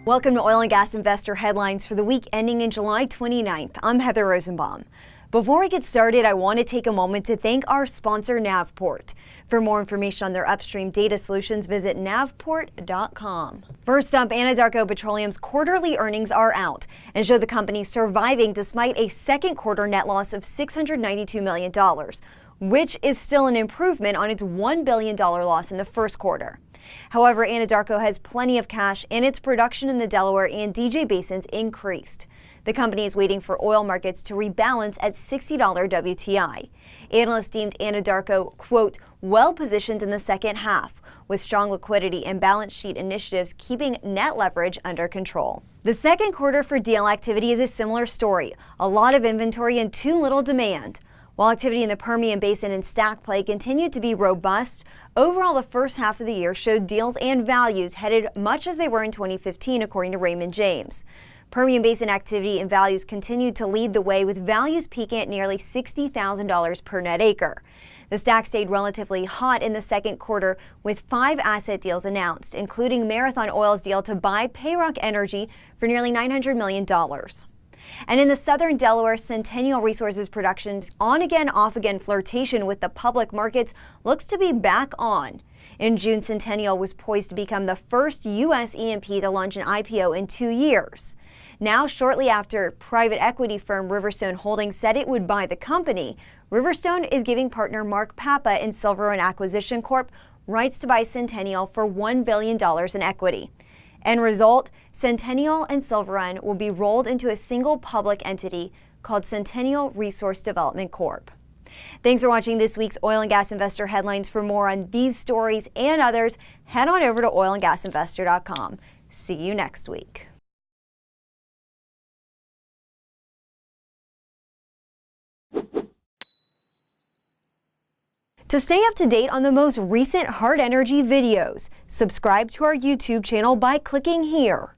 Welcome to Oil and Gas Investor Headlines for the week ending in July 29th. I'm Heather Rosenbaum. Before we get started, I want to take a moment to thank our sponsor, Navport. For more information on their upstream data solutions, visit navport.com. First up, Anadarko Petroleum's quarterly earnings are out and show the company surviving despite a second quarter net loss of $692 million, which is still an improvement on its $1 billion loss in the first quarter. However, Anadarko has plenty of cash and its production in the Delaware and DJ basins increased. The company is waiting for oil markets to rebalance at $60 WTI. Analysts deemed Anadarko, quote, well-positioned in the second half, with strong liquidity and balance sheet initiatives keeping net leverage under control. The second quarter for deal activity is a similar story. A lot of inventory and too little demand. While activity in the Permian Basin and STACK play continued to be robust, overall the first half of the year showed deals and values headed much as they were in 2015, according to Raymond James. Permian Basin activity and values continued to lead the way, with values peaking at nearly $60,000 per net acre. The STACK stayed relatively hot in the second quarter, with 5 asset deals announced, including Marathon Oil's deal to buy Payrock Energy for nearly $900 million. And in the southern Delaware, Centennial Resources production's on-again, off-again flirtation with the public markets looks to be back on. In June, Centennial was poised to become the first U.S. E&P to launch an IPO in 2 years. Now, shortly after private equity firm Riverstone Holdings said it would buy the company, Riverstone is giving partner Mark Papa in Silver Run Acquisition Corp. Rights to buy Centennial for $1 billion in equity. End result, Centennial and Silver Run will be rolled into a single public entity called Centennial Resource Development Corp. Thanks for watching this week's Oil and Gas Investor Headlines. For more on these stories and others, head on over to oilandgasinvestor.com. See you next week. To stay up to date on the most recent hard energy videos, subscribe to our YouTube channel by clicking here.